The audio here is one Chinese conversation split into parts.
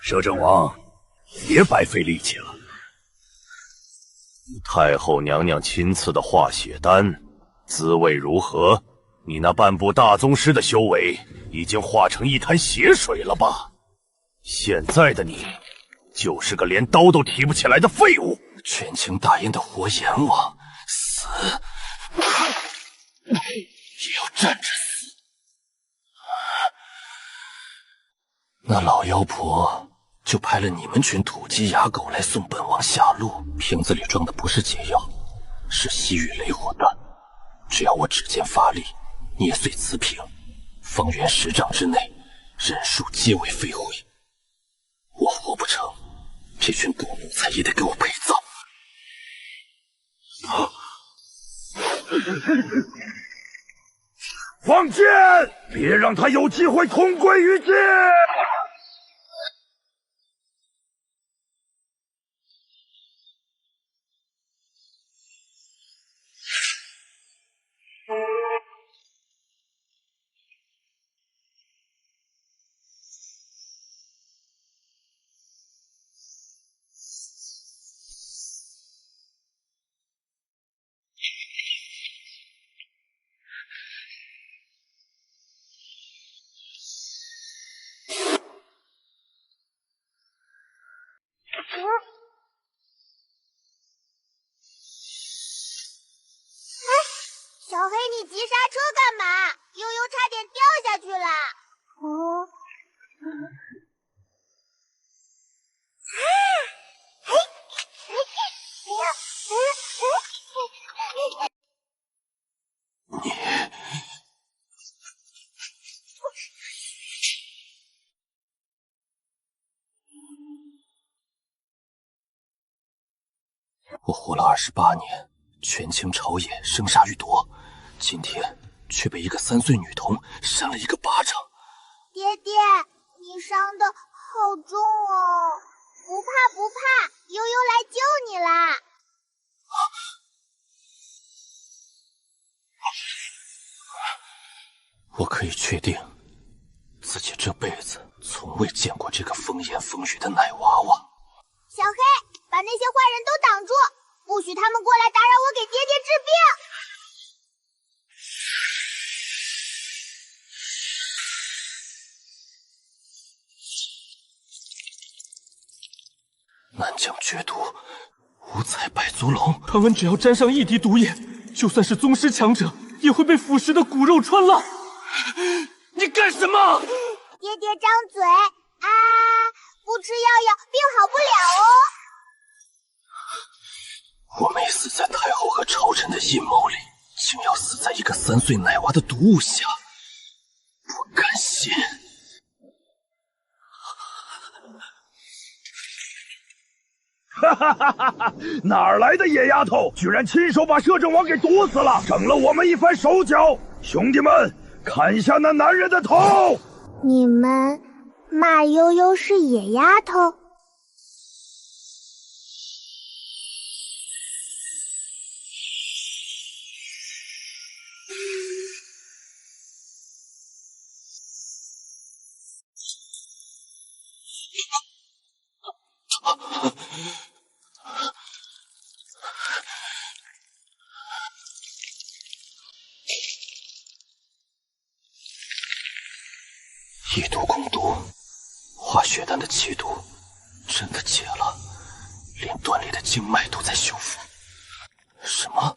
摄政王，别白费力气了。太后娘娘亲赐的化血丹，滋味如何？你那半部大宗师的修为已经化成一滩血水了吧？现在的你，就是个连刀都提不起来的废物。权倾大燕的活阎王，死也要站着死。那老妖婆就派了你们群土鸡哑狗来送本王下路，瓶子里装的不是解药，是西域雷火丹。只要我指尖发力，捏碎此瓶，方圆10丈之内，人数皆为飞灰。我活不成，这群狗奴才也得给我陪葬。放箭！别让他有机会同归于尽！小黑，你急刹车干嘛？悠悠差点掉下去了。我活了28年，权倾朝野，生杀予夺，今天却被一个3岁女童扇了一个巴掌。爹爹，你伤得好重哦！不怕不怕，悠悠来救你啦！我可以确定，自己这辈子从未见过这个风言风语的奶娃娃。小黑，把那些坏人都挡住，不许他们过来打扰我给爹爹治病。南疆绝毒，五彩百足龙，他们只要沾上一滴毒液，就算是宗师强者，也会被腐蚀的骨肉穿烂。你干什么？爹爹张嘴啊！不吃药病好不了哦。我没死在太后和朝臣的阴谋里，竟要死在一个3岁奶娃的毒物下，不甘心。哈哈哈哈哈！哪儿来的野丫头，居然亲手把摄政王给毒死了，省了我们一番手脚。兄弟们，看一下那男人的头！你们骂悠悠是野丫头？以毒攻毒，化血丹的气毒真的解了，连断裂的经脉都在修复。什么？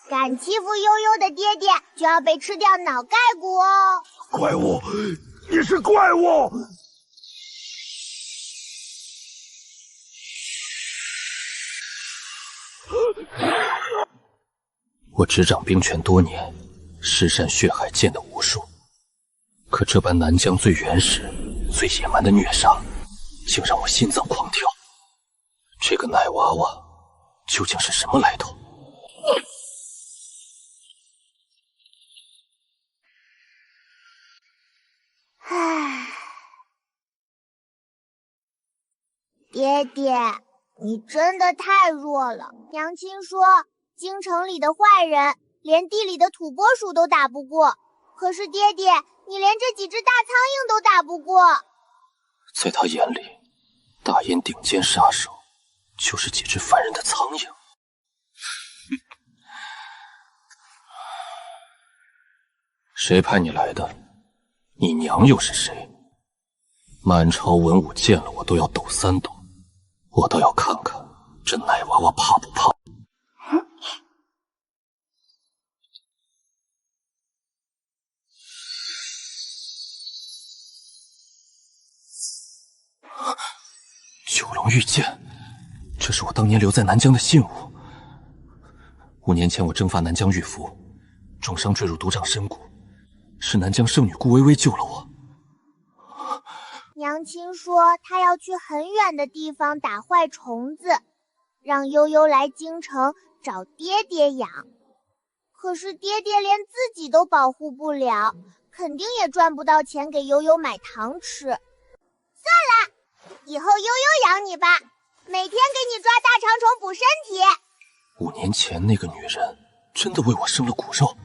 敢欺负悠悠的爹爹，就要被吃掉脑盖骨哦！怪物，你是怪物！我执掌兵权多年，尸山血海见得无数，可这般南疆最原始、最野蛮的虐杀，竟让我心脏狂跳。这个奶娃娃究竟是什么来头？爹爹，你真的太弱了。娘亲说，京城里的坏人连地里的土拨鼠都打不过，可是爹爹，你连这几只大苍蝇都打不过。在他眼里，大燕顶尖杀手就是几只烦人的苍蝇。谁派你来的？你娘又是谁？满朝文武见了我都要抖3抖，我倒要看看这奶娃娃怕不怕。九龙玉剑，这是我当年留在南疆的信物。5年前我征伐南疆玉符，重伤坠入毒瘴深谷，是南疆圣女顾薇薇救了我。娘亲说她要去很远的地方打坏虫子，让悠悠来京城找爹爹养。可是爹爹连自己都保护不了，肯定也赚不到钱给悠悠买糖吃。算了，以后悠悠养你吧，每天给你抓大长虫补身体。5年前那个女人真的为我生了骨肉，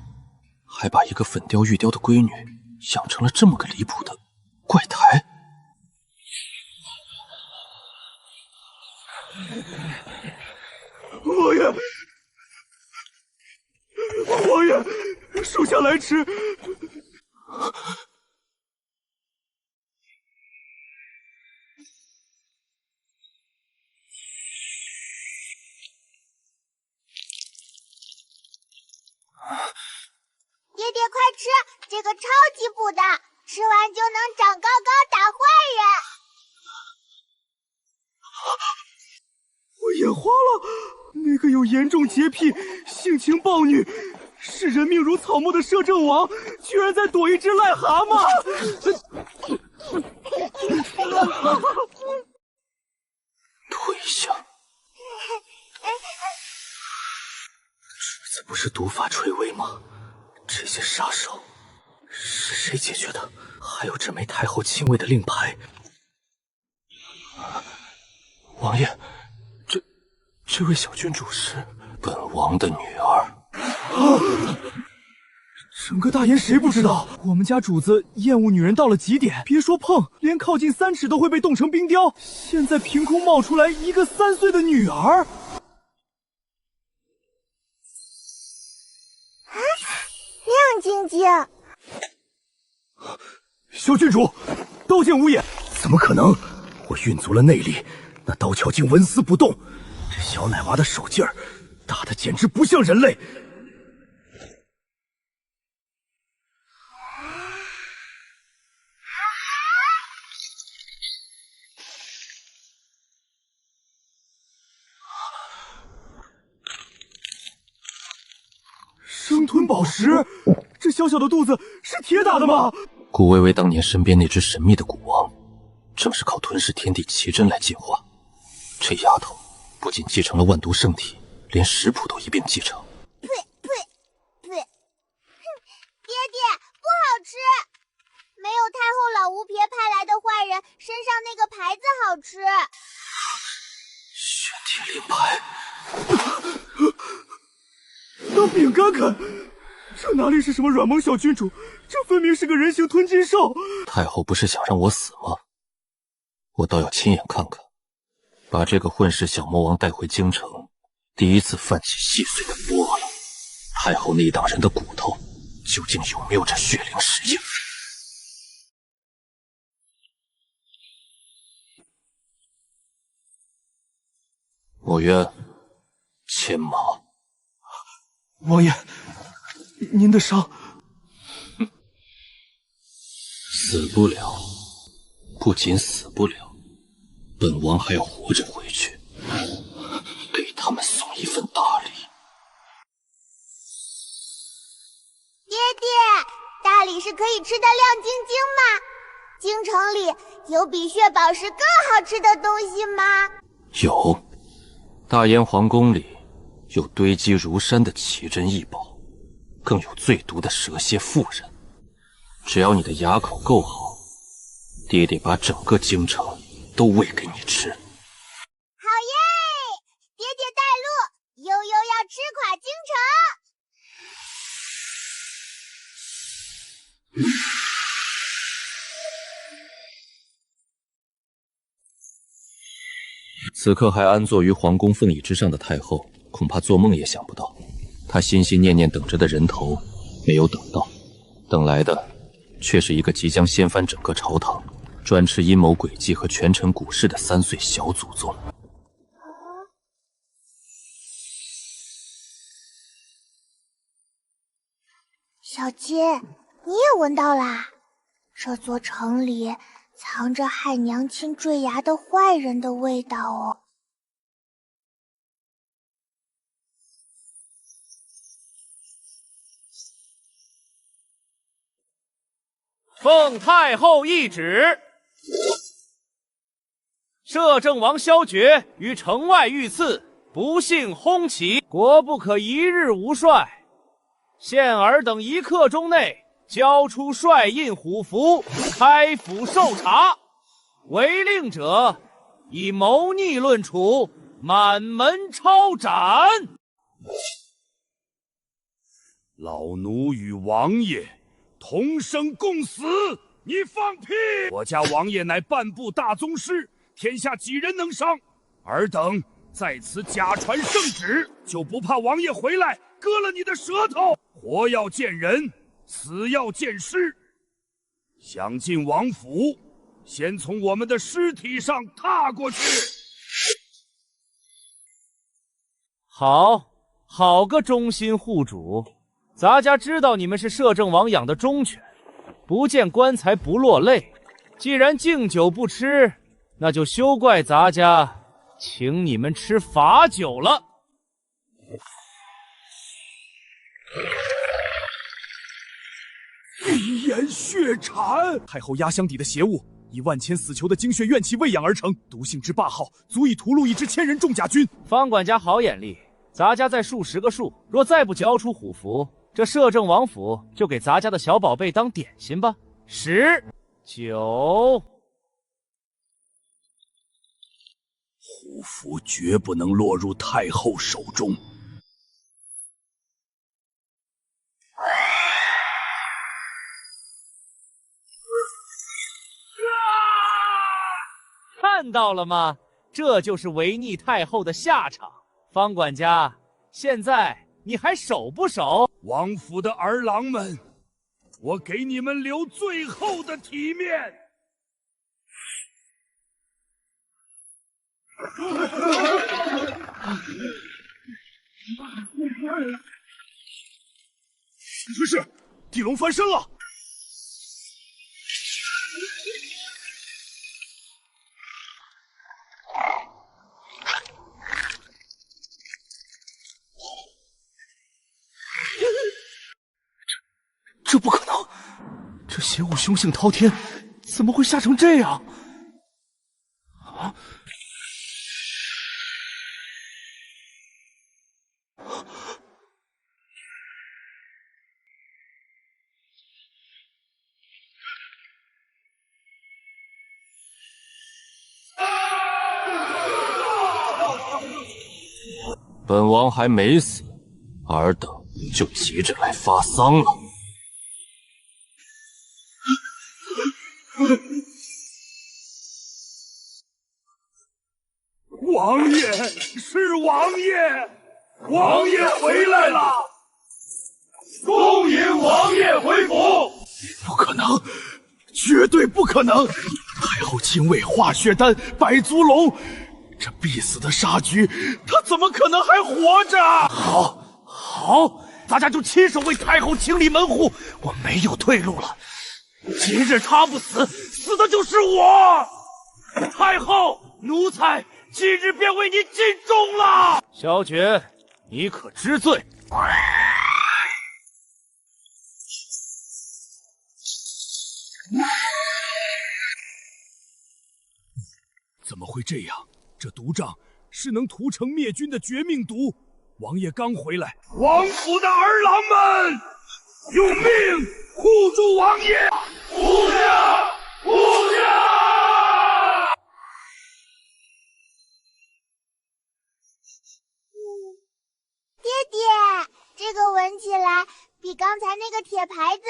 还把一个粉雕玉雕的闺女养成了这么个离谱的怪胎。王爷，属下来迟。爹爹快吃，这个超级补的，吃完就能长高高打坏人。我眼花了，那个有严重洁癖、性情暴虐、视人命如草木的摄政王，居然在躲一只癞蛤蟆！退下！这不是毒法垂危吗？这些杀手是谁解决的？还有这枚太后亲卫的令牌。王爷，这位小郡主是本王的女儿。整个大燕谁不知道？我们家主子厌恶女人到了极点，别说碰，连靠近3尺都会被冻成冰雕。现在凭空冒出来一个3岁的女儿。亮晶晶，小郡主，刀剑无眼，怎么可能？我运足了内力，那刀鞘竟纹丝不动。这小奶娃的手劲儿，大的简直不像人类。生吞宝石，这小小的肚子是铁打的吗？顾薇薇当年身边那只神秘的蛊王，正是靠吞噬天地奇珍来进化。这丫头不仅继承了万毒圣体，连食谱都一并继承。呸！爹爹不好吃，没有太后老巫婆派来的坏人身上那个牌子好吃。玄铁令牌。当饼干啃，这哪里是什么软萌小郡主，这分明是个人形吞金兽。太后不是想让我死吗？我倒要亲眼看看，把这个混世小魔王带回京城，第一次泛起细碎的波澜。太后那党人的骨头究竟有没有这血灵石印？我愿牵马。王爷，您的伤……死不了，不仅死不了，本王还要活着回去，给他们送一份大礼。爹爹，大礼是可以吃的亮晶晶吗？京城里有比血宝石更好吃的东西吗？有，大燕皇宫里有堆积如山的奇珍异宝，更有最毒的蛇蝎妇人。只要你的牙口够好，爹爹把整个京城都喂给你吃。此刻还安坐于皇宫凤椅之上的太后，恐怕做梦也想不到，她心心念念等着的人头没有等到，等来的却是一个即将掀翻整个朝堂、专吃阴谋诡计和权臣股市的3岁小祖宗。小杰，你也闻到啦？这座城里藏着害娘亲坠崖的坏人的味道哦。奉太后懿旨，摄政王萧决于城外遇刺，不幸轰起，国不可一日无帅。现尔等1刻钟内交出帅印虎符，开府受查，违令者以谋逆论处，满门抄斩。老奴与王爷同生共死！你放屁！我家王爷乃半部大宗师，天下几人能伤？尔等在此假传圣旨，就不怕王爷回来割了你的舌头？活要见人，死要见尸。想进王府，先从我们的尸体上踏过去。好个忠心护主！咱家知道你们是摄政王养的忠犬，不见棺材不落泪。既然敬酒不吃，那就休怪咱家请你们吃罚酒了。鼻炎血产，太后压箱底的邪物，以万千死囚的精血怨气喂养而成，毒性之霸号，足以屠戮一支1000人重甲军。方管家好眼力，咱家再数10个数，若再不交出虎符，这摄政王府就给咱家的小宝贝当点心吧。10、9。虎符绝不能落入太后手中。看到了吗？这就是违逆太后的下场。方管家，现在你还守不守？王府的儿郎们，我给你们留最后的体面。这是地龙翻身了！这不可能！这邪物凶性滔天，怎么会吓成这样？啊！本王还没死，尔等就急着来发丧了。王爷，是王爷！王爷回来了！恭迎王爷回府！不可能，绝对不可能！太后亲喂化血丹、百足龙，这必死的杀局，他怎么可能还活着？好，咱家就亲手为太后清理门户，我没有退路了。今日他不死，死的就是我！太后，奴才今日便为你尽忠了。萧决，你可知罪？怎么会这样？这毒瘴是能屠城灭军的绝命毒。王爷刚回来，王府的儿郎们，用命护住王爷！护驾！护驾！爹爹，这个闻起来比刚才那个铁牌子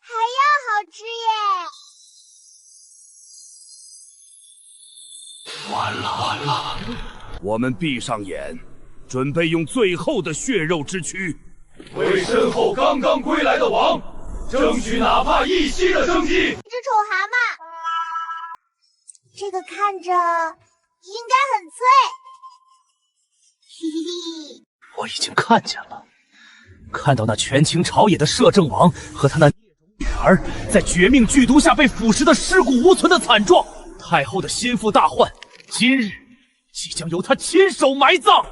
还要好吃耶！完了！我们闭上眼，准备用最后的血肉之躯，为身后刚刚归来的王争取哪怕一息的生机。一只丑蛤蟆，这个看着应该很脆。嘿嘿嘿，我已经看见了，看到那权倾朝野的摄政王和他那女儿在绝命剧毒下被腐蚀的尸骨无存的惨状。太后的心腹大患，今日即将由他亲手埋葬。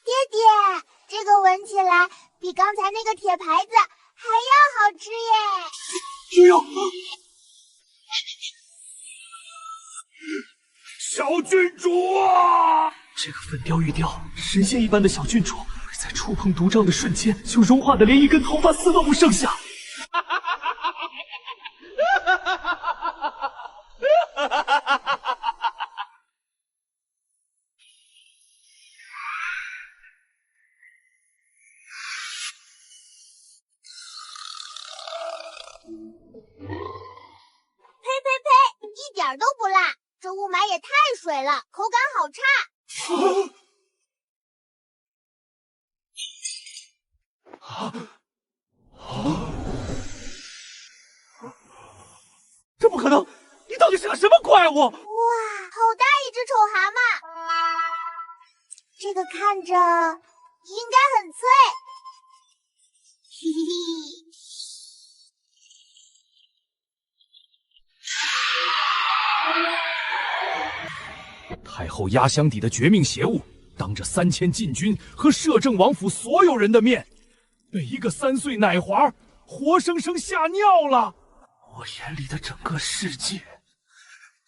爹爹，这个闻起来比刚才那个铁牌子还要好吃耶！只有小郡主啊！这个粉雕玉雕、神仙一般的小郡主，会在触碰毒瘴的瞬间，就融化的连一根头发丝都不剩下。呸！一点都不辣，这雾霾也太水了，口感好差。这不可能！你到底是个什么怪物？哇，好大一只丑蛤蟆！这个看着应该很脆。嘿嘿嘿。太后压箱底的绝命邪物，当着3000禁军和摄政王府所有人的面，被一个3岁奶娃活生生吓尿了。我眼里的整个世界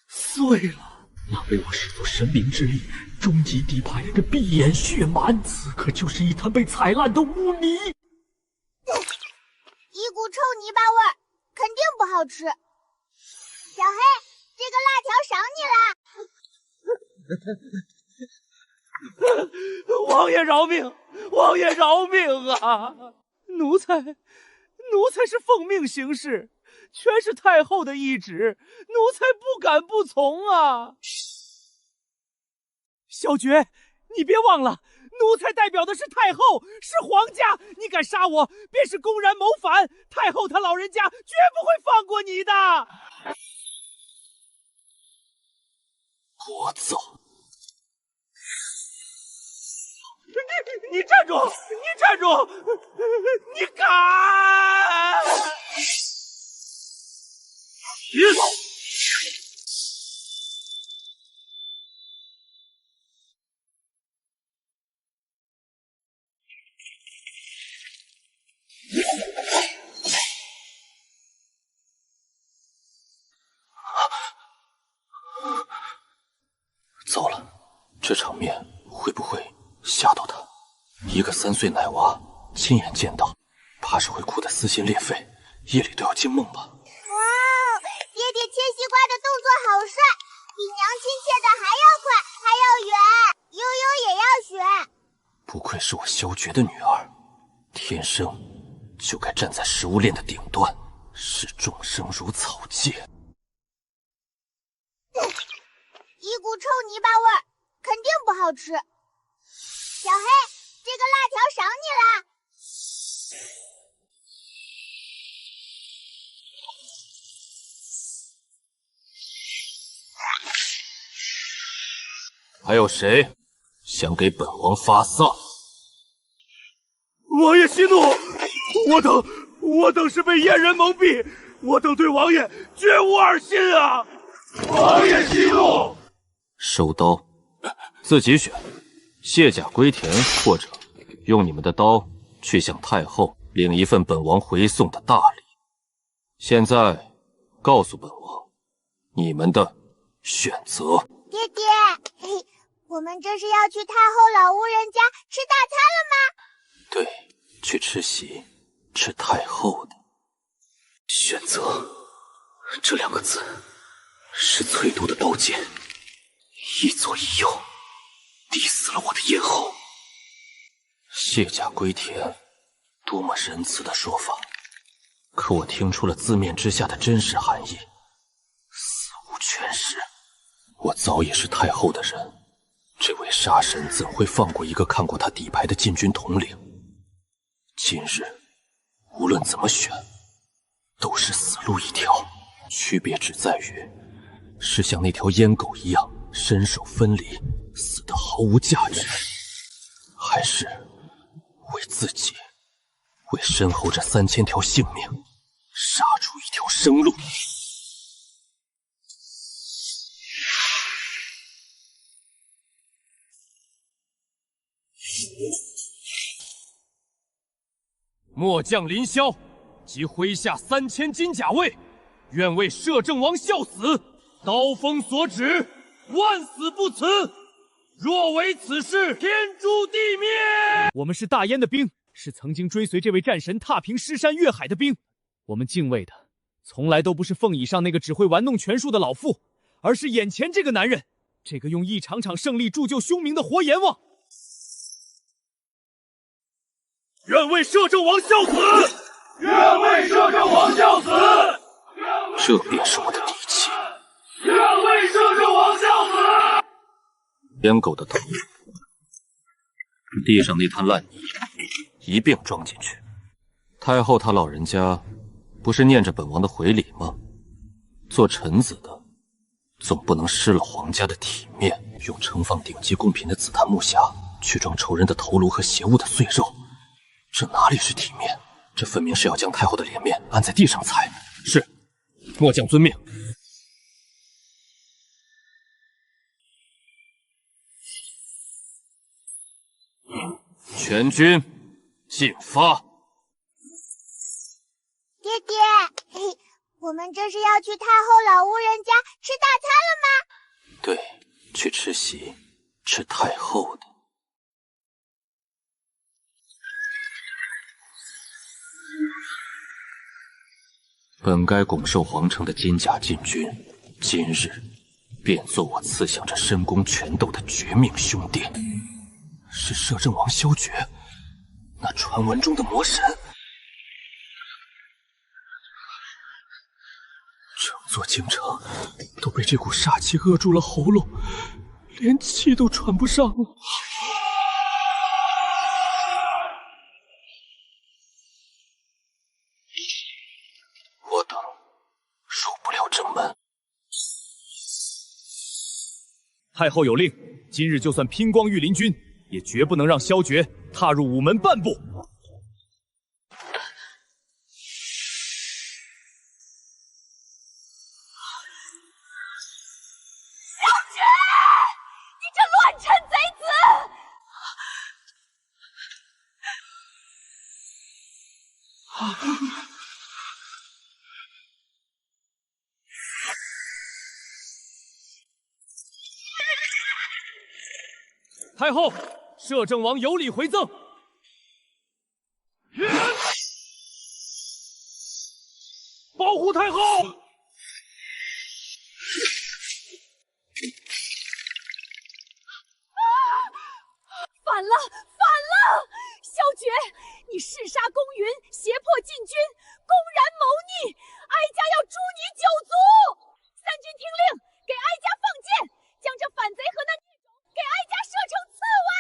碎了。那为我使出神明之力，终极底牌的闭眼血蛮，此刻就是一滩被踩烂的污泥。一股臭泥巴味儿，肯定不好吃。小黑，这个辣条赏你啦！王爷饶命！王爷饶命啊！奴才是奉命行事，全是太后的懿旨，奴才不敢不从啊！小爵，你别忘了，奴才代表的是太后，是皇家，你敢杀我，便是公然谋反，太后她老人家绝不会放过你的！我走。你站住！你站住！你敢！糟了，这场面会不会吓到他？一个3岁奶娃亲眼见到，怕是会哭得撕心裂肺，夜里都要惊梦吧。哇哦，爹爹切西瓜的动作好帅，比娘亲切的还要快，还要远，悠悠也要学。不愧是我萧绝的女儿，天生就该站在食物链的顶端，视众生如草芥。一股臭泥巴味儿，肯定不好吃。小黑，这个辣条赏你啦！还有谁想给本王发丧？王爷息怒，我等是被阉人蒙蔽，我等对王爷绝无二心啊！王爷息怒。收刀，自己选，卸甲归田，或者用你们的刀去向太后领一份本王回送的大礼。现在告诉本王，你们的选择。爹爹，嘿，我们这是要去太后老屋人家吃大餐了吗？对，去吃席，吃太后的。选择这2个字，是淬毒的刀剑，一左一右，逼死了我的咽喉。卸甲归田，多么仁慈的说法，可我听出了字面之下的真实含义。死无全尸，我早已是太后的人，这位杀神怎会放过一个看过他底牌的禁军统领？今日无论怎么选，都是死路一条，区别只在于是像那条阉狗一样身首分离，死得毫无价值，还是为自己，为身后这3000条性命杀出一条生路。末将林霄及麾下3000金甲卫，愿为摄政王效死，刀锋所指，万死不辞。若为此事，天诛地灭！我们是大燕的兵，是曾经追随这位战神踏平尸山越海的兵。我们敬畏的，从来都不是凤椅上那个只会玩弄权术的老妇，而是眼前这个男人，这个用一场场胜利铸就凶名的活阎王。愿为摄政王效死！愿为摄政王效死！这便是我的底气。愿为摄政王效死！阉狗的头，地上那滩烂泥一并装进去。太后她老人家不是念着本王的回礼吗？做臣子的总不能失了皇家的体面，用盛放顶级贡品的紫檀木匣去装仇人的头颅和邪物的碎肉，这哪里是体面？这分明是要将太后的脸面按在地上踩。是，末将遵命。全军进发！爹爹，嘿，我们这是要去太后老屋人家吃大餐了吗？对，去吃席，吃太后的。本该拱受皇城的金甲禁军，今日便做我刺向这深宫权斗的绝命兄弟。是摄政王萧诀，那传闻中的魔神。整座京城都被这股煞气扼住了喉咙，连气都喘不上了。我等入不了正门。太后有令，今日就算拼光御林军，也绝不能让萧诀踏入午门半步。太后，摄政王有礼回赠。保护太后！反了！萧诀，你弑杀公云，胁迫禁军，公然谋逆，哀家要诛你9族！三军听令，给哀家放箭，将这反贼和那孽种给哀家射成刺猬！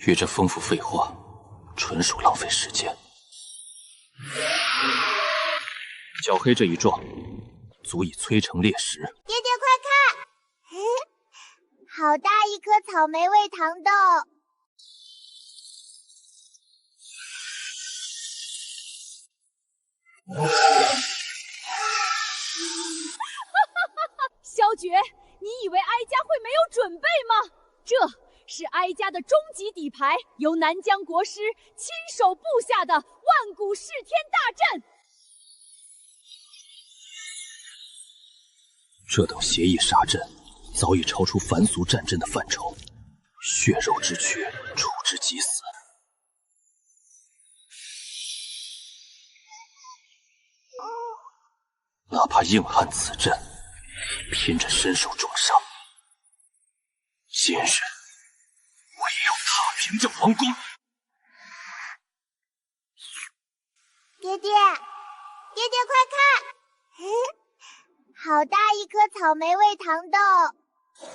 与这丰富废话，纯属浪费时间。小黑这一撞，足以摧成烈石。爹爹快看，好大一颗草莓味糖豆！萧诀，你以为哀家会没有准备吗？这是哀家的终极底牌，由南疆国师亲手布下的万古弑天大阵。这等邪异杀阵，早已超出凡俗战阵的范畴，血肉之躯，处之即死。哪怕硬汉此阵，拼着身受重伤，今日我也要踏平这皇宫。爹爹，爹爹快看，好大一颗草莓味糖豆！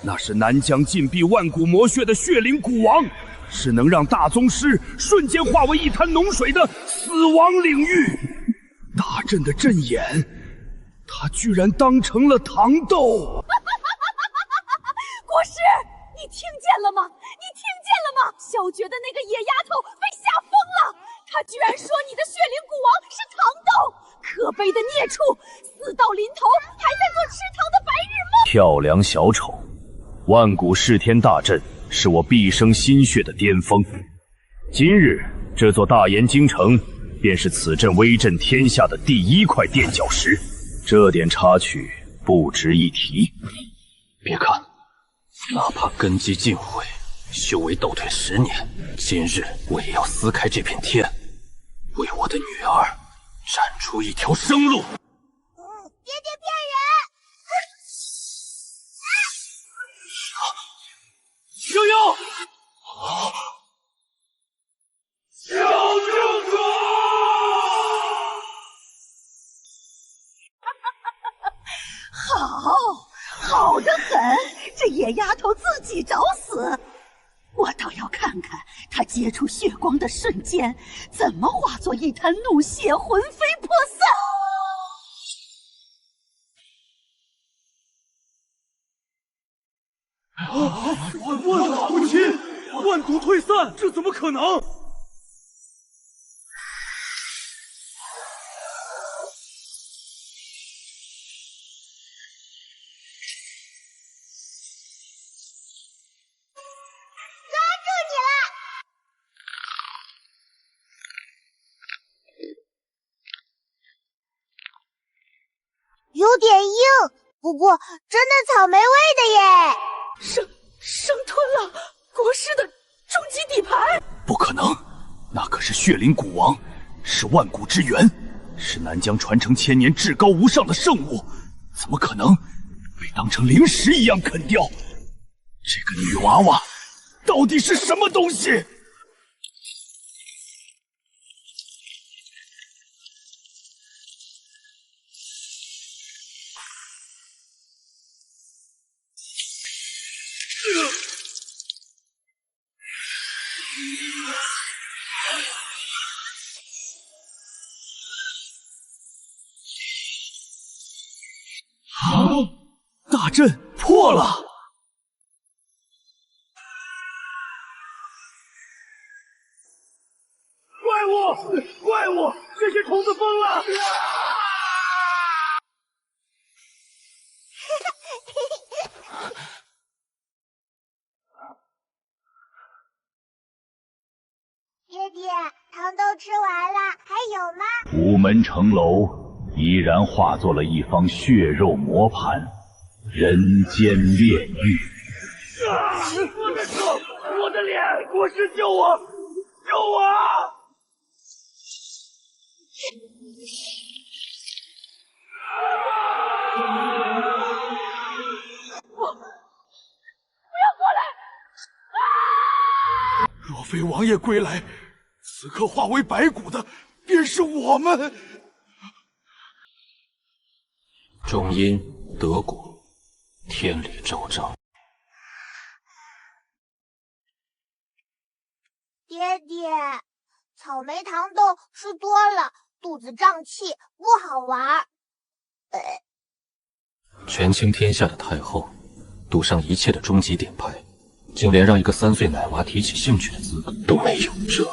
那是南疆禁闭万古魔穴的血灵蛊王，是能让大宗师瞬间化为一滩脓水的死亡领域。大阵的阵眼，他居然当成了糖豆！国师，你听见了吗？你听见了吗？小觉的那个野丫头被吓疯了，她居然说你的血灵蛊王是糖豆，可悲的孽畜，死到临头还在做吃糖的白日梦。跳梁小丑，万古噬天大阵是我毕生心血的巅峰。今日这座大研京城，便是此阵威震天下的第一块垫脚石。这点插曲不值一提。别看，哪怕根基尽毁，修为倒退10年，今日我也要撕开这片天，为我的女儿斩出一条生路。爹爹骗人！悠悠，小救主！好得很，这野丫头自己找死。我倒要看看她接触血光的瞬间，怎么化作一滩怒血，魂飞魄散。万法不侵，万毒退散，这怎么可能？有点硬，不过真的草莓味的耶！生吞了国师的终极底牌！不可能，那可是血灵蛊王，是万古之源，是南疆传承千年至高无上的圣物，怎么可能被当成零食一样啃掉？这个女娃娃到底是什么东西？大阵破了！怪物！这些虫子疯了！爹爹，糖豆吃完了，还有吗？午门城楼依然化作了一方血肉磨盘，人间炼狱。我的脸！国师救我！救我！不要过来！若非王爷归来，此刻化为白骨的便是我们。中阴得果，天理昭彰。爹爹，草莓糖豆吃多了，肚子胀气，不好玩。权倾天下的太后，赌上一切的终极点牌，竟连让一个3岁奶娃提起兴趣的资格都没有，这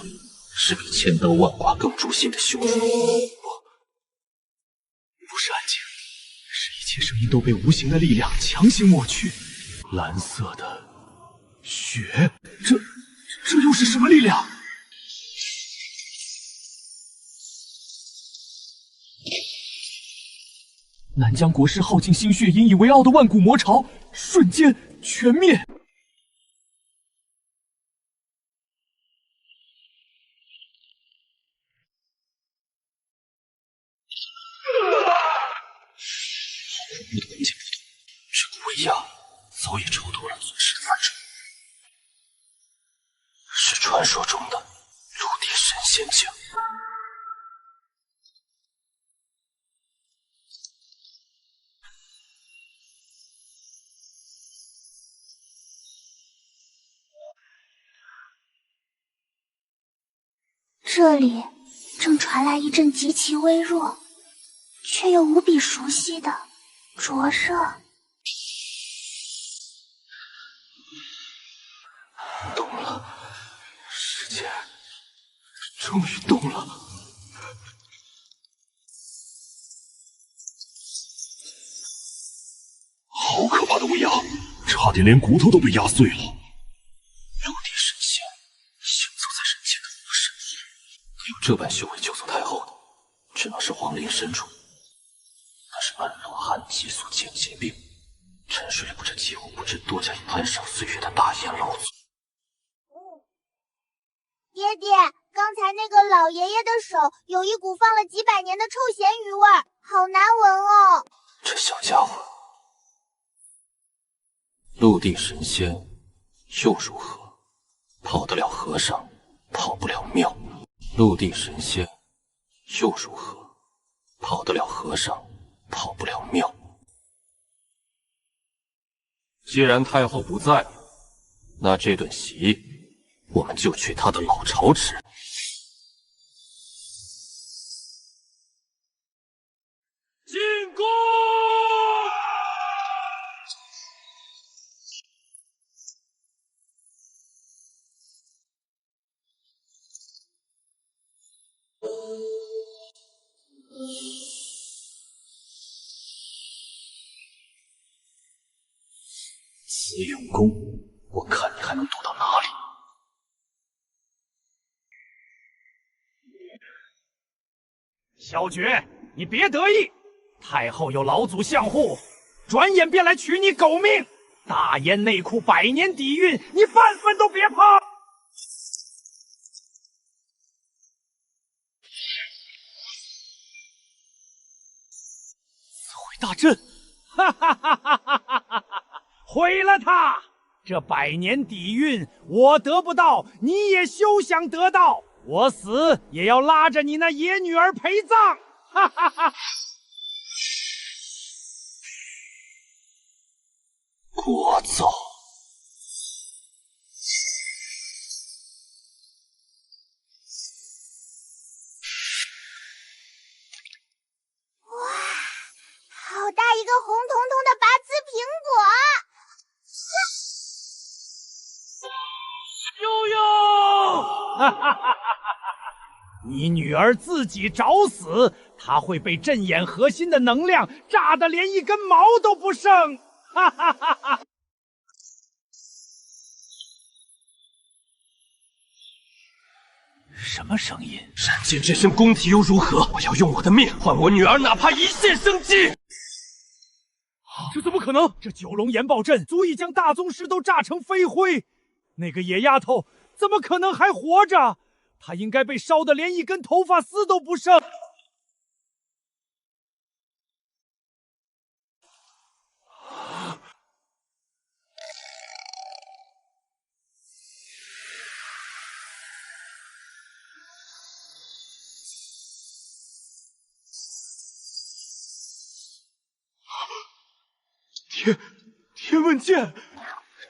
是比千刀万剐更诛心的羞辱。不是安静，是一切声音都被无形的力量强行抹去。蓝色的血，这又是什么力量？南疆国师耗尽心血引以为傲的万古魔朝，瞬间全灭。的空间不同，这股威压早已超脱了祖师范畴，是传说中的陆地神仙境。这里正传来一阵极其微弱，却又无比熟悉的灼热。动了，时间终于动了。好可怕的威压，差点连骨头都被压碎了。陆地神仙行走在人间的武神，有这般修为救走太后的，只能是皇陵深处。那是闷热寒激所见疾病，沉睡了不知几乎不知多加攀上岁月的大燕老祖。爹爹，刚才那个老爷爷的手有一股放了几百年的臭咸鱼味儿，好难闻哦。这小家伙，陆地神仙又如何？跑得了和尚，跑不了庙。陆地神仙又如何？跑得了和尚，跑不了庙。既然太后不在，那这顿席我们就去他的老巢吃。进宫！慈永宫，我看你还能躲到哪里？小爵，你别得意，太后有老祖相护，转眼便来取你狗命。大燕内库百年底蕴，你半分都别怕。四会大阵，哈哈哈哈哈哈！毁了它！这百年底蕴我得不到，你也休想得到。我死也要拉着你那野女儿陪葬！哈哈哈！聒噪！哇，好大一个红彤彤的拔丝苹果！悠悠，哈哈哈哈！你女儿自己找死，她会被镇眼核心的能量炸得连一根毛都不剩！哈哈哈哈！什么声音？人间这身功体又如何？我要用我的命换我女儿哪怕一线生机！这怎么可能？这九龙岩爆阵足以将大宗师都炸成飞灰，那个野丫头怎么可能还活着？她应该被烧得连一根头发丝都不剩。天问剑，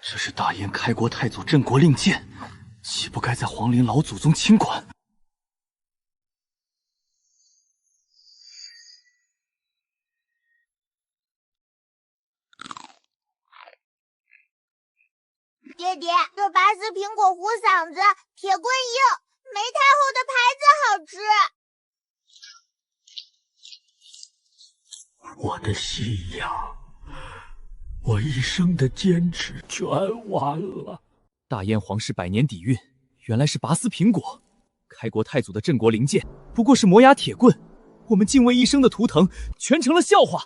这是大燕开国太祖镇国令箭，岂不该在皇陵老祖宗亲管？爹爹，这拔丝苹果糊嗓子，铁棍硬，没太后的牌子好吃。我的信仰，我一生的坚持全完了。大燕皇室百年底蕴，原来是拔丝苹果；开国太祖的镇国灵剑，不过是磨牙铁棍。我们敬畏一生的图腾，全成了笑话。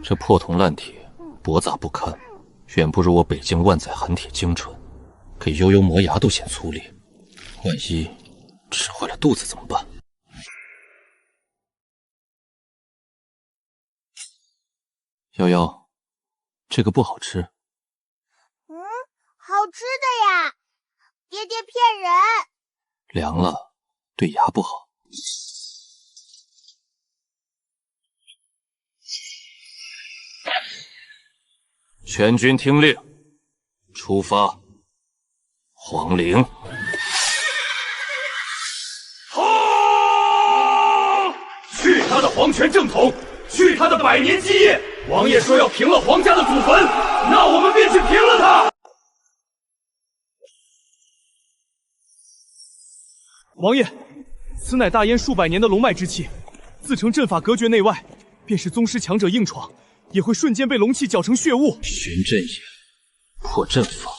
这破铜烂铁，驳杂不堪，远不如我北京万载寒铁精纯。给悠悠磨牙都嫌粗劣，万一吃坏了肚子怎么办？瑶瑶，这个不好吃。好吃的呀！爹爹骗人。凉了，对牙不好。全军听令，出发！皇陵。去他的皇权正统，去他的百年基业！王爷说要平了皇家的祖坟，那我们便去平了他！王爷，此乃大燕数百年的龙脉之气，自成阵法隔绝内外，便是宗师强者硬闯，也会瞬间被龙气搅成血雾。寻阵眼，破阵法，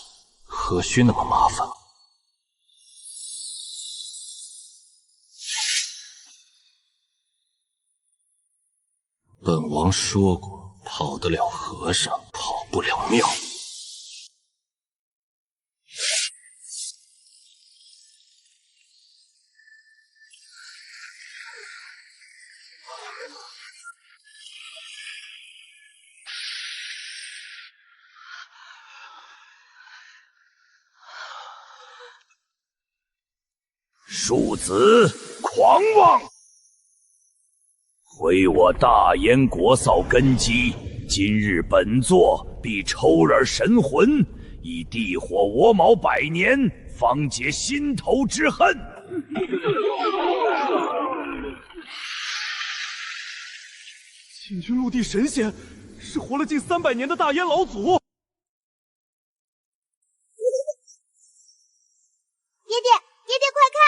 何须那么麻烦？本王说过，跑得了和尚，跑不了庙。庶子狂妄！毁我大燕国扫根基，今日本座必抽而神魂，以地火我卯100年，方解心头之恨。请君陆地神仙，是活了近300年的大燕老祖。爹，快看，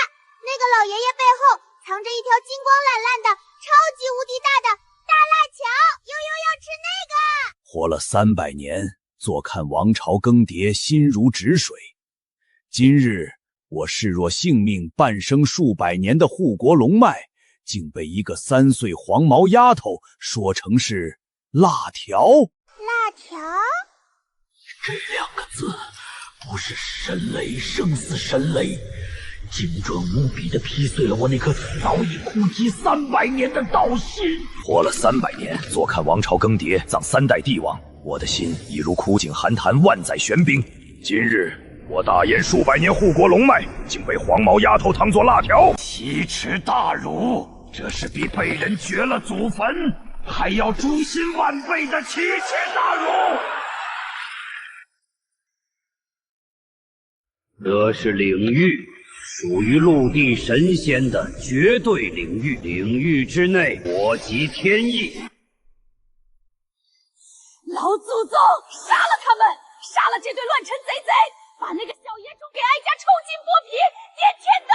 那个老爷爷背后藏着一条金光懒懒的、超级无敌大的大辣条，悠悠要吃那个。活了300年，坐看王朝更迭，心如止水。今日我视若性命，半生数百年的护国龙脉，竟被一个3岁黄毛丫头说成是辣条。辣条？这2个字，不是神雷胜似神雷，精准无比地劈碎了我那颗早已枯竭300年的道心。活了300年，坐看王朝更迭，葬3代帝王，我的心已如枯井寒潭，万载玄冰。今日我大燕数百年护国龙脉，竟被黄毛丫头当作辣条，奇耻大辱！这是比被人掘了祖坟还要诛心万倍的奇耻大辱！这是领域，属于陆地神仙的绝对领域，领域之内我集天意。老祖宗，杀了他们！杀了这对乱臣贼贼！把那个小野种给哀家抽筋剥皮，点天灯！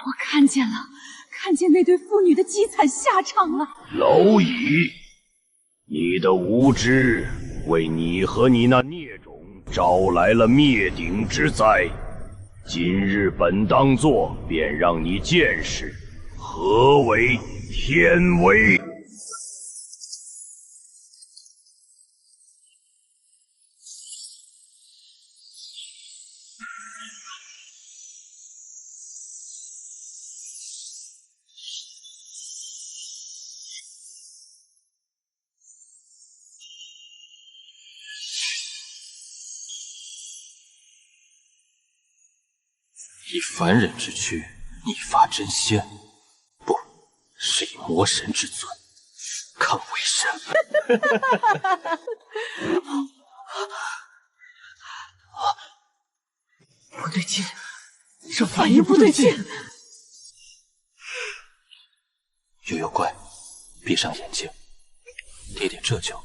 我看见那对妇女的凄惨下场了。蝼蚁，你的无知为你和你那孽种招来了灭顶之灾。今日本当作便让你见识何为天威。以凡人之躯逆发真仙，不是以魔神之尊抗为神。不对劲，这反应不对劲。悠悠乖，闭上眼睛，爹爹这就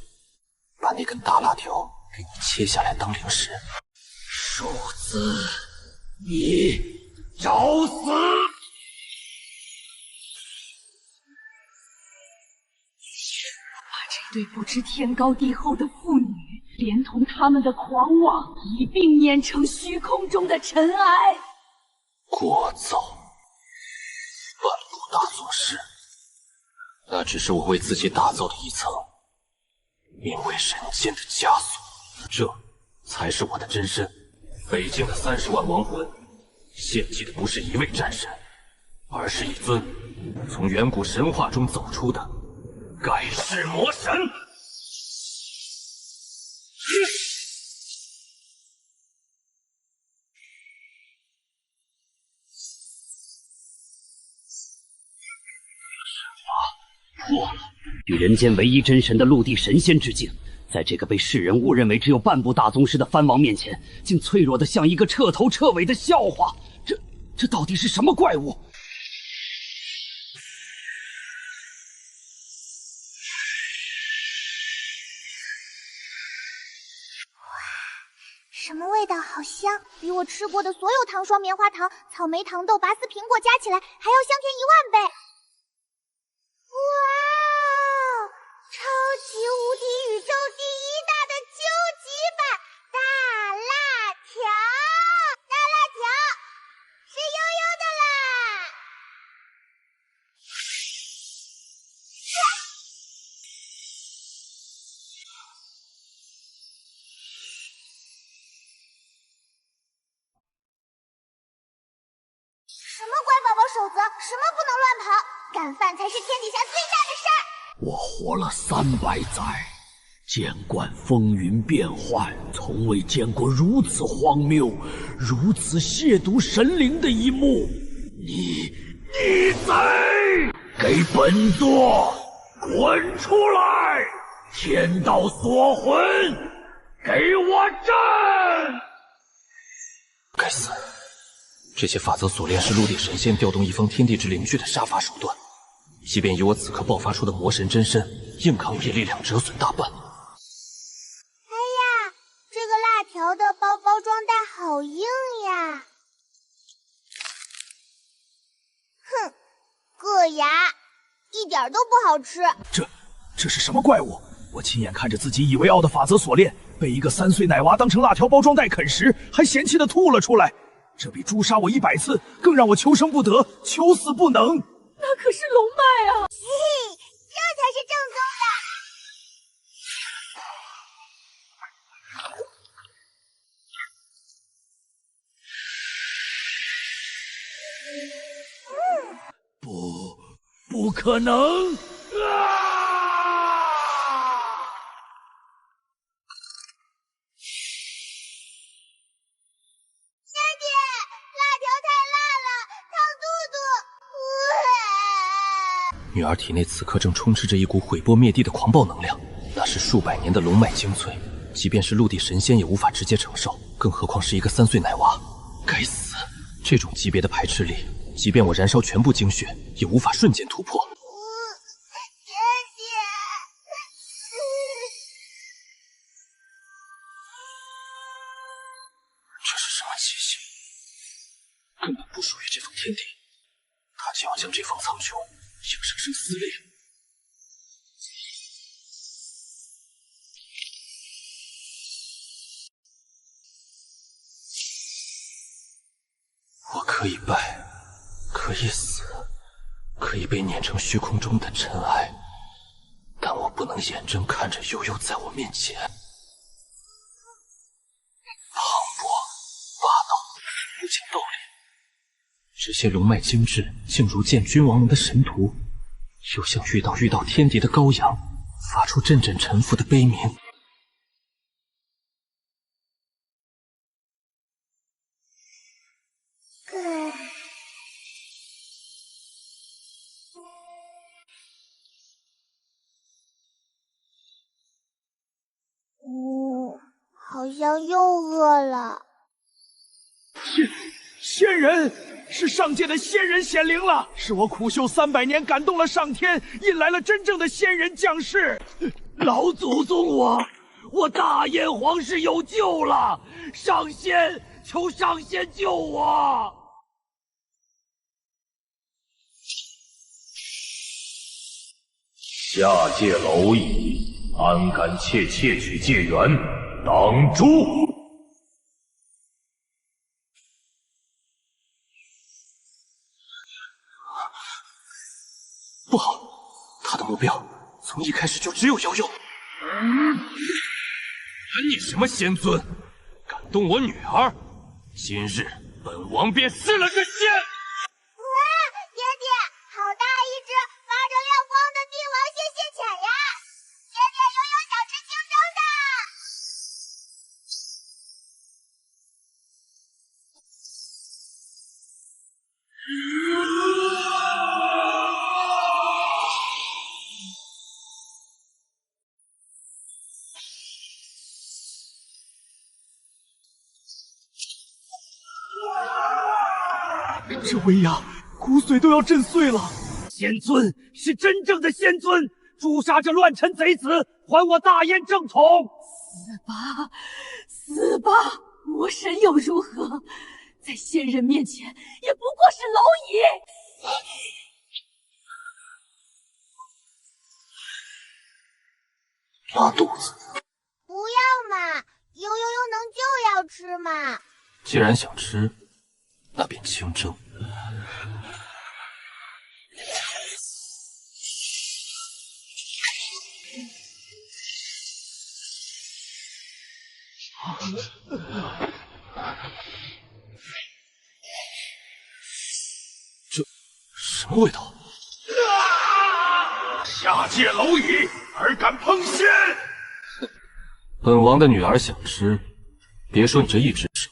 把那根大辣条给你切下来当零食。庶子，你找死！把这对不知天高地厚的妇女，连同他们的狂妄，一并碾成虚空中的尘埃。聒噪！半路大宗师，那只是我为自己打造的一层名为人间的枷锁，这才是我的真身。北京的30万亡魂，献祭的不是一位战神，而是一尊从远古神话中走出的盖世魔神。破了！与人间唯一真神的陆地神仙之境，在这个被世人误认为只有半步大宗师的藩王面前，竟脆弱的像一个彻头彻尾的笑话。这到底是什么怪物？什么味道？好香，比我吃过的所有糖霜、棉花糖、草莓糖豆、拔丝苹果加起来还要香甜10000倍。哇！超级无敌宇宙第一大的究极版大辣条！大辣条是悠悠的啦！什么乖宝宝守则，什么不能乱跑，干饭才是天底下最大的事儿。我活了300载，见惯风云变幻，从未见过如此荒谬、如此亵渎神灵的一幕。你贼，给本座滚出来！天道锁魂，给我镇！该死！这些法则锁链是陆地神仙调动一方天地之灵具的杀伐手段，即便以我此刻爆发出的魔神真身，硬抗也力量折损大半。哎呀，这个辣条的包装袋好硬呀！哼，硌牙，一点都不好吃。这是什么怪物？我亲眼看着自己以为傲的法则锁链被一个3岁奶娃当成辣条包装袋啃食，还嫌弃的吐了出来。这比诛杀我100次更让我求生不得，求死不能。那可是龙脉啊！嘿嘿，这才是正宗的。不可能！女儿体内此刻正充斥着一股毁波灭地的狂暴能量，那是数百年的龙脉精粹，即便是陆地神仙也无法直接承受，更何况是一个3岁奶娃。该死！这种级别的排斥力，即便我燃烧全部精血，也无法瞬间突破。姐姐，这是什么气息？根本不属于这方天地，他就要将这方苍穹硬生生撕裂。我可以败，可以死，可以被碾成虚空中的尘埃，但我不能眼睁看着悠悠在我面前磅礴、霸道、无尽斗烈。这些龙脉精致，竟如见君王龙的神荼，又像遇到天敌的羔羊，发出阵阵臣服的悲鸣。好像又饿了。仙人，是上界的仙人显灵了！是我苦修300年，感动了上天，引来了真正的仙人降世。老祖宗我大燕皇室有救了！上仙，求上仙救我！下界蝼蚁，安敢窃取界缘，挡住！不好，他的目标从一开始就只有悠悠。你什么仙尊，敢动我女儿？今日本王便失了个仙！哇，爹爹，好大一只发着亮光的帝王蟹蟹钳呀！爹爹，悠悠想吃清蒸的。威压，骨髓都要震碎了。仙尊是真正的仙尊，诛杀这乱臣贼子，还我大燕正统！死吧，死吧！魔神又如何？在仙人面前，也不过是蝼蚁。拉肚子。不要嘛，悠悠又能就要吃嘛。既然想吃，那便清蒸。这什么味道？下界蝼蚁，尔敢碰仙！本王的女儿想吃，别说你这一只手，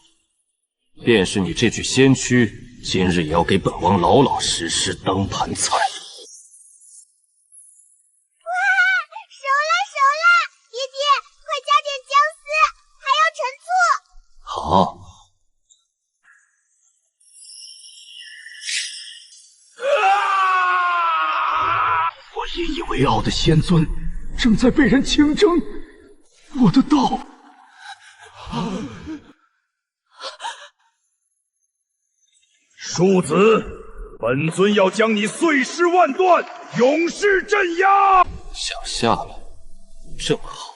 便是你这具仙躯，今日也要给本王老老实实当盘菜。哇，熟了！爹爹，快加点姜丝，还要陈醋。好。我引以为傲的仙尊，正在被人清蒸。我的道！庶子，本尊要将你碎尸万段，永世镇压！想下来，正好。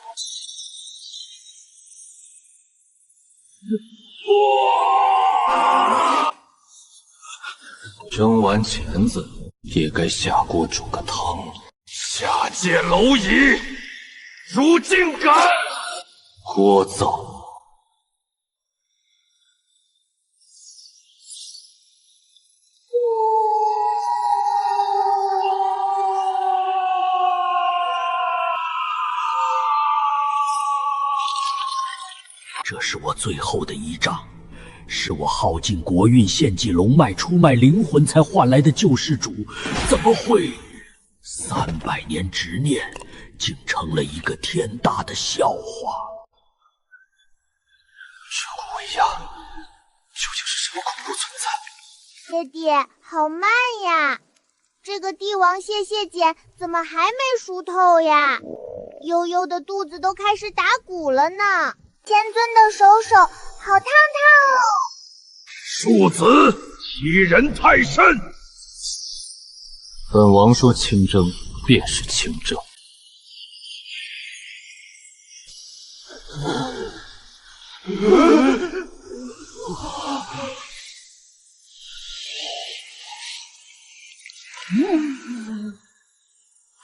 蒸完钳子，也该下锅煮个汤了。下界蝼蚁，如竟敢！聒噪！这是我最后的依仗，是我耗尽国运、献祭龙脉、出卖灵魂才换来的救世主，怎么会300年执念，竟成了一个天大的笑话？这股威压究竟是什么恐怖存在？爹爹，好慢呀！这个帝王蟹茧怎么还没熟透呀？悠悠的肚子都开始打鼓了呢。仙尊的手好烫烫哦！庶子欺人太甚！本王说清蒸便是清蒸。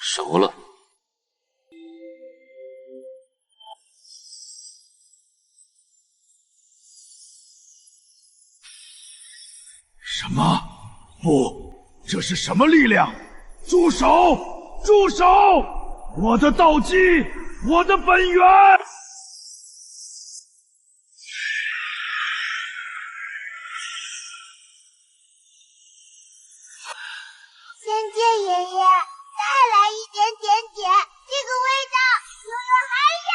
熟了。什么？不，这是什么力量？住手！住手！我的道基，我的本源！仙界爷爷，再来一点，这个味道悠悠还想。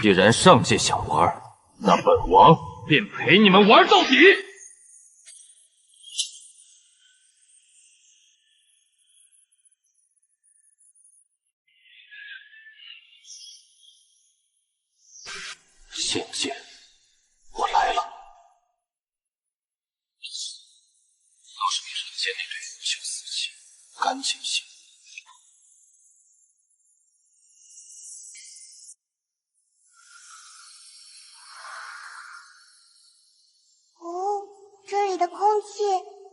既然上界想玩，那本王便陪你们玩到底。仙界，我来了。倒是比人间那对腐朽死气干净些。这里的空气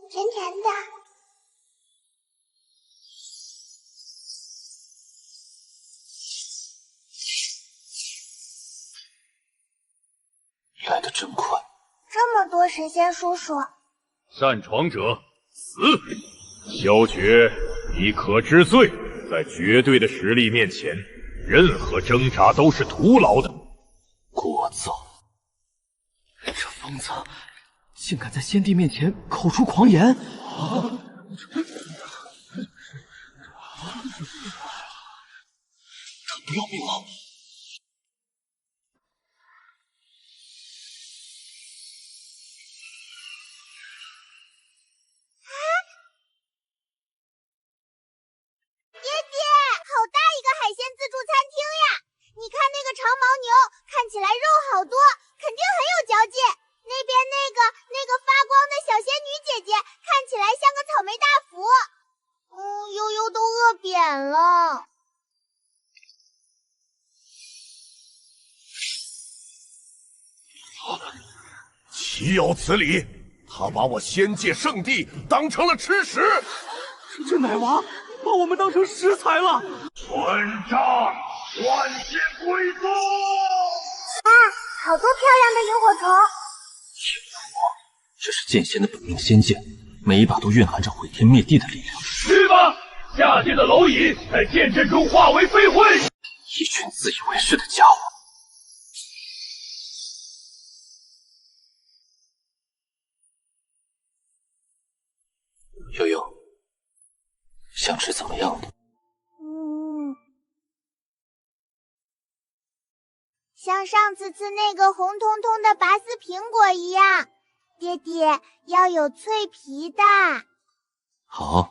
甜甜的。来得真快。这么多神仙叔叔，擅闯者死！萧绝，你可知罪？在绝对的实力面前，任何挣扎都是徒劳的。聒噪！这疯子竟敢在先帝面前口出狂言！他不要命了！好大一个海鲜自助餐厅呀！你看那个长毛牛，看起来肉好多，肯定很有嚼劲。那边那个发光的小仙女姐姐，看起来像个草莓大福。悠悠都饿扁了。岂有此理！他把我仙界圣地当成了吃食。这奶娃把我们当成食材了！混账！万仙归宗！好多漂亮的萤火虫！这是剑仙的本命仙剑，每一把都蕴含着毁天灭地的力量。去吧！下界的蝼蚁在剑阵中化为飞灰！一群自以为是的家伙！悠悠，想吃怎么样的？像上次吃那个红彤彤的拔丝苹果一样，爹爹要有脆皮的。好。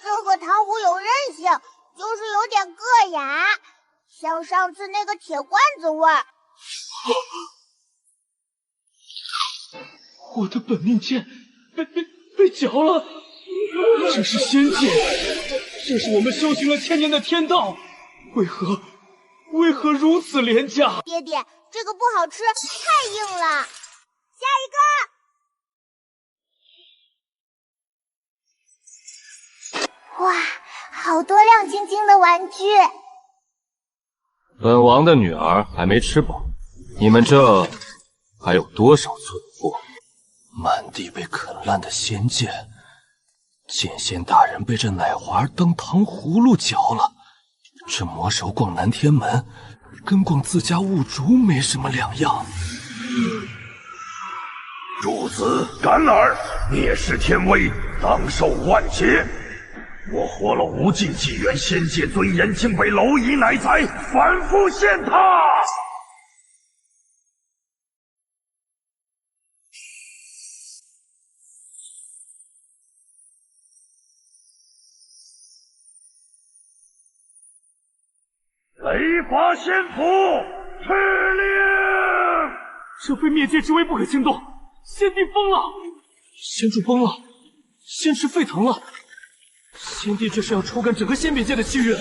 这个糖葫有韧性，就是有点硌牙，像上次那个铁罐子味儿。我的本命剑被嚼了，这是仙剑，这是我们修行了1000年的天道，为何如此廉价？爹爹，这个不好吃，太硬了。下一个。哇，好多亮晶晶的玩具！本王的女儿还没吃饱，你们这还有多少存货？满地被啃烂的仙剑，剑仙大人被这奶娃当糖葫芦嚼了。这魔手逛南天门，跟逛自家雾竹没什么两样。孺子敢尔，蔑视天威，当受万劫！我活了无尽纪元，仙界尊严竟被蝼蚁奶宰，反复践踏！雷伐仙府，敕令！这非灭界之威不可轻动，仙帝疯了，仙主崩了，仙池沸腾了。先帝这是要抽干整个仙冥界的气运。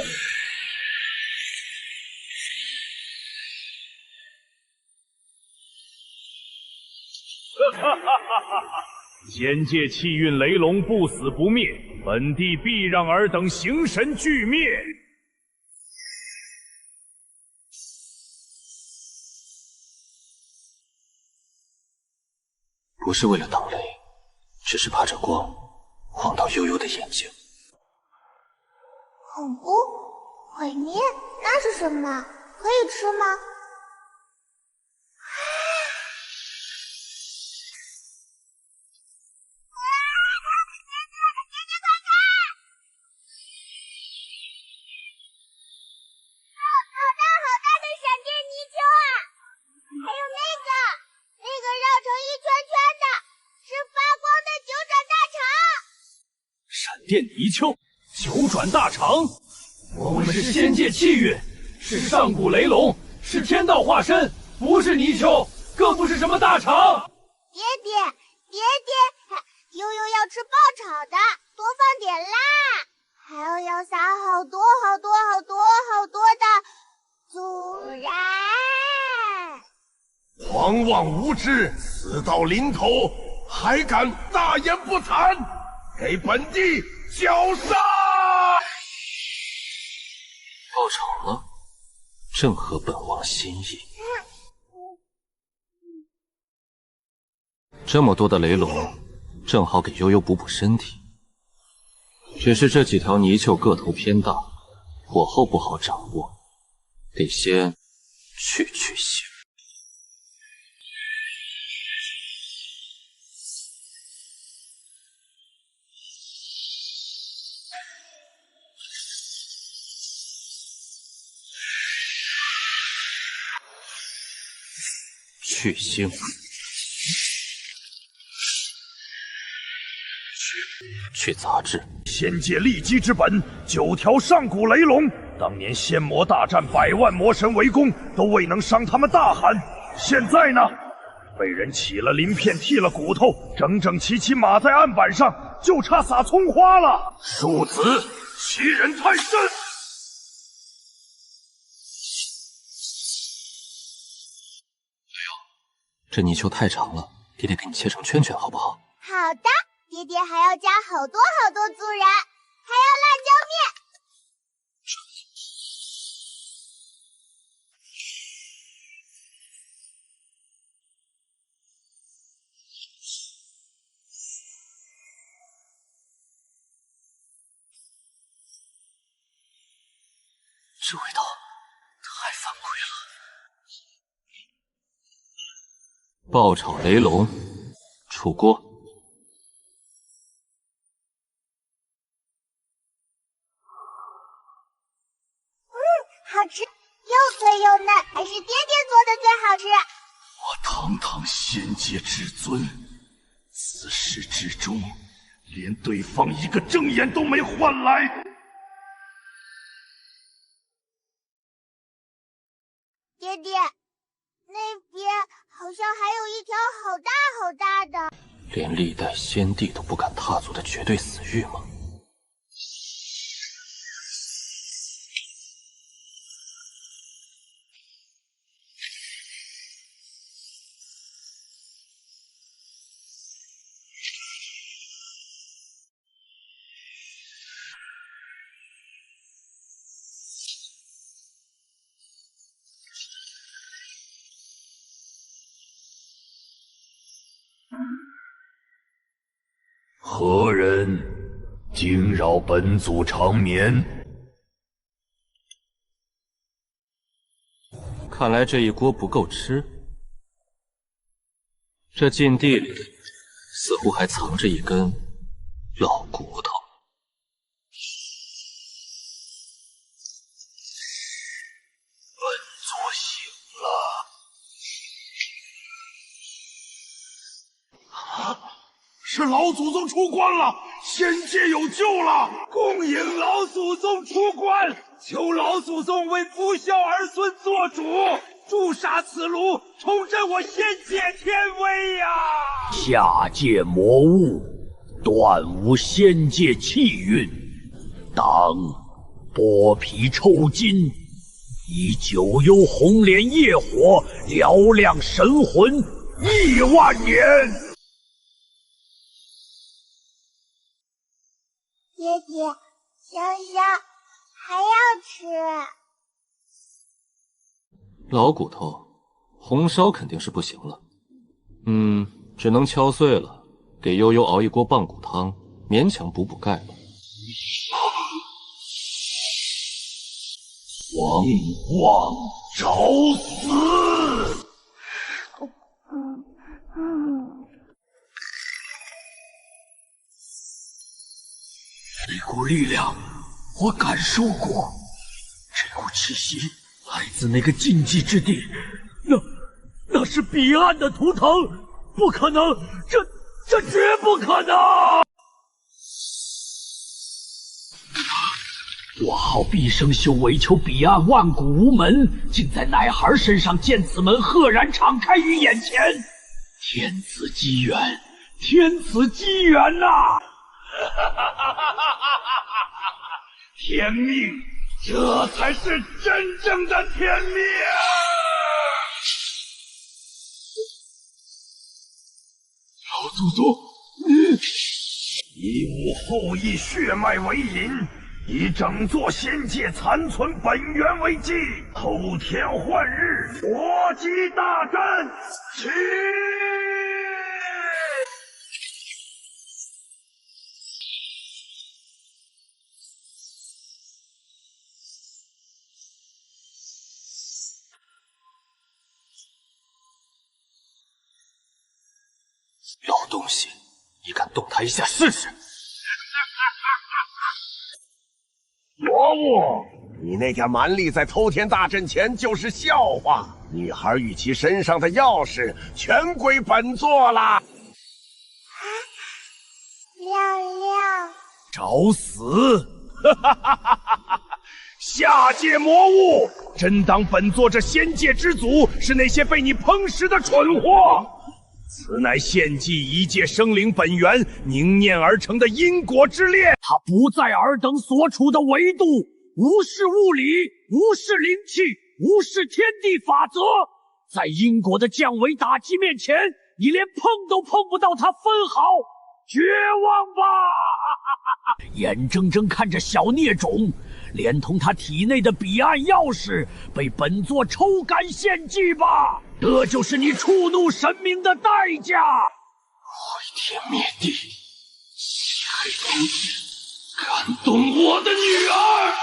仙界气运雷龙不死不灭，本帝必让尔等形神俱灭。不是为了挡雷，只是怕这光晃到悠悠的眼睛。恐怖？毁灭？那是什么？可以吃吗？好大的闪电泥鳅啊！还有那个绕成一圈圈的，是发光的九转大肠。闪电泥鳅。9转大肠，我们是仙界气运，是上古雷龙，是天道化身，不是泥鳅，更不是什么大肠。爹爹，悠悠要吃爆炒的，多放点辣。还要撒好多好多好多好多的孜然。狂妄无知，死到临头还敢大言不惭，给本帝绞杀！报仇了，正合本王心意。这么多的雷龙，正好给悠悠补补身体。只是这几条泥鳅个头偏大，火候不好掌握，得先去腥。去腥。去杂质。仙界立基之本，9条上古雷龙。当年仙魔大战100万魔神围攻，都未能伤他们大汗。现在呢，被人起了鳞片，剔了骨头，整整齐齐码在案板上，就差撒葱花了。庶子，欺人太甚！这泥鳅太长了，爹爹给你切成圈圈好不好？好的，爹爹还要加好多好多孜然，还要辣椒面。这味道太犯规了。爆炒雷龙，出锅。好吃，又脆又嫩，还是爹爹做的最好吃。我堂堂仙界至尊，自始至终连对方一个正眼都没换来。爹爹，那边好像还有一条好大好大的。连历代仙帝都不敢踏足的绝对死域吗？何人惊扰本祖长眠？看来这一锅不够吃，这禁地里似乎还藏着一根老骨头。本座醒了。是老祖宗出关了，仙界有救了！恭迎老祖宗出关，求老祖宗为不孝儿孙做主，诛杀此奴，重振我仙界天威呀！下界魔物，断无仙界气运，当剥皮抽筋，以九幽红莲业火嘹亮神魂10000年。爹爹，香香还要吃。老骨头，红烧肯定是不行了。只能敲碎了，给悠悠熬一锅棒骨汤，勉强补补钙吧。王妄找死！这股力量我感受过，这股气息来自那个禁忌之地，那是彼岸的图腾，不可能，这绝不可能！我耗毕生修为求彼岸万古无门，竟在奶孩身上见此门赫然敞开于眼前，天赐机缘，天赐机缘呐！天命，这才是真正的天命！老祖宗，以吾后羿血脉为引，以整座仙界残存本源为基，偷天换日，搏击大战，起！老东西，你敢动他一下试试？魔物，你那点蛮力在偷天大阵前就是笑话。女孩与其身上的钥匙全归本座啦！亮亮，找死！下界魔物，真当本座这仙界之祖是那些被你烹食的蠢货？此乃献祭一界生灵本源凝念而成的因果之链，它不在尔等所处的维度，无视物理，无视灵气，无视天地法则，在因果的降维打击面前，你连碰都碰不到它分毫，绝望吧！眼睁睁看着小孽种连同他体内的彼岸钥匙被本座抽干献祭吧！这就是你触怒神明的代价！毁天灭地，漆黑童子，敢动我的女儿！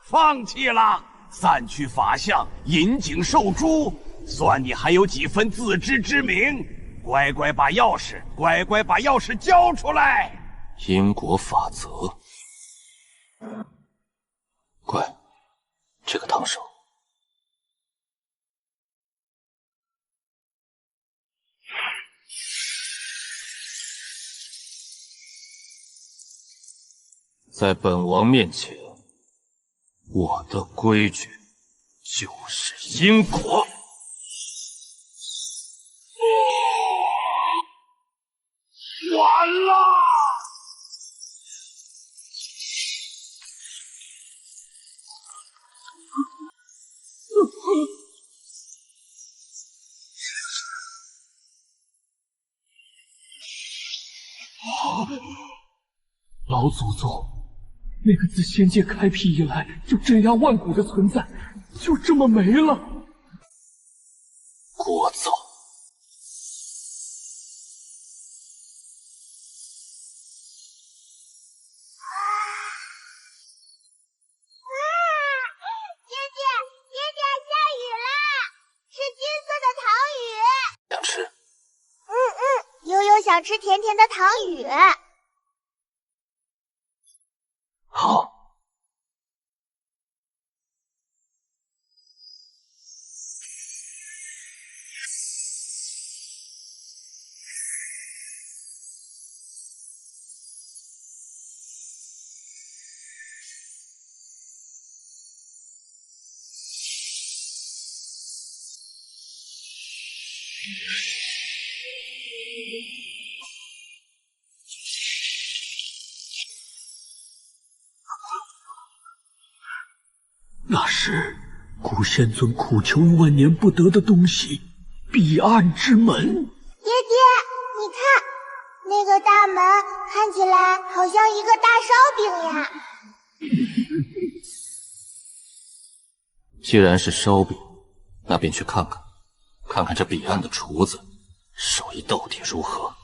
放弃了，散去法相，引颈受诛，算你还有几分自知之明。乖乖把钥匙交出来！因果法则，乖，这个烫手。在本王面前，我的规矩就是因果。完了！老祖宗，那个自仙界开辟以来就镇压万古的存在，就这么没了。聒噪！想吃？悠悠想吃甜甜的糖雨。好。那是古仙尊苦求万年不得的东西——彼岸之门。爹爹，你看，那个大门看起来好像一个大烧饼呀。既然是烧饼，那便去看看，看看这彼岸的厨子手艺到底如何。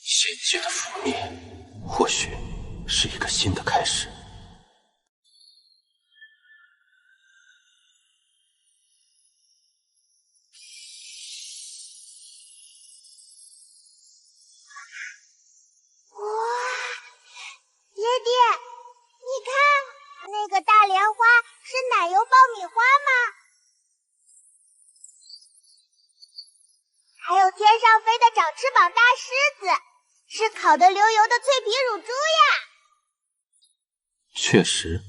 仙界的覆灭，或许是一个新的开始。哇，你看，那个大莲花是奶油爆米花吗？还有天上飞的长翅膀大狮子，是烤得流油的脆皮乳猪呀！确实，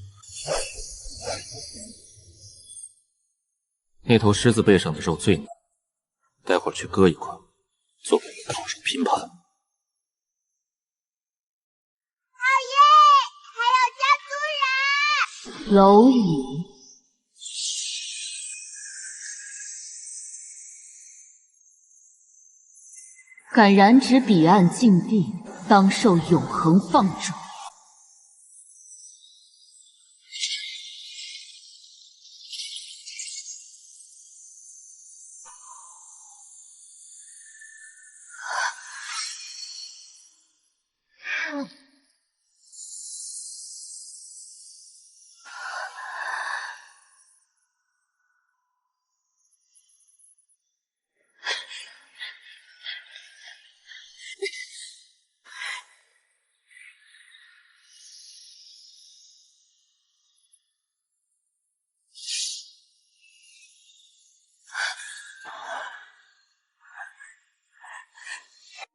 那头狮子背上的肉最嫩，待会儿去割一块，作为烤肉拼盘。好耶！还要加孜然。蝼蚁。敢染指彼岸禁地，当受永恒放逐。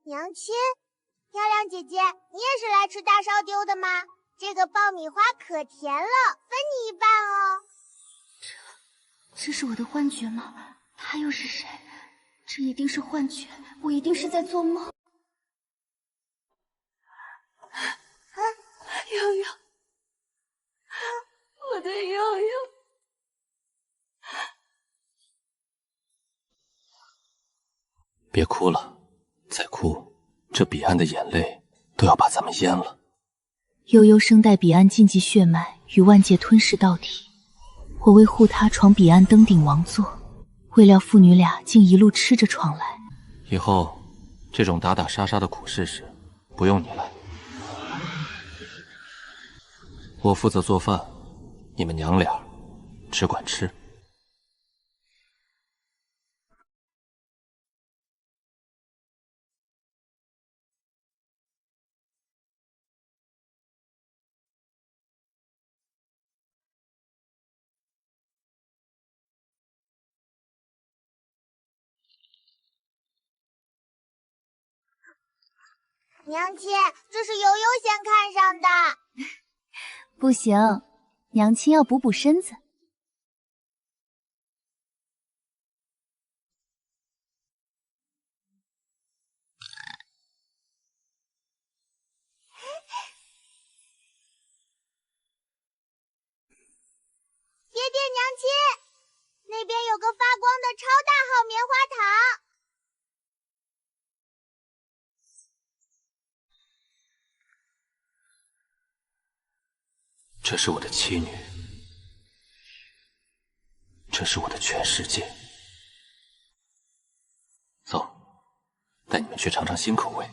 娘亲，漂亮姐姐，你也是来吃大烧丢的吗？这个爆米花可甜了，分你一半哦。这是我的幻觉吗？他又是谁？这一定是幻觉，我一定是在做梦。悠悠，我的悠悠。别哭了，再哭，这彼岸的眼泪都要把咱们淹了。悠悠生带彼岸禁忌血脉与万界吞噬到底，我为护他闯彼岸登顶王座，未料父女俩竟一路吃着闯来。以后这种打打杀杀的苦事时，不用你来，我负责做饭，你们娘俩只管吃。娘亲，这是悠悠先看上的。不行，娘亲要补补身子。爹爹，娘亲，那边有个发光的超大号棉花糖。这是我的妻女，这是我的全世界。走，带你们去尝尝新口味。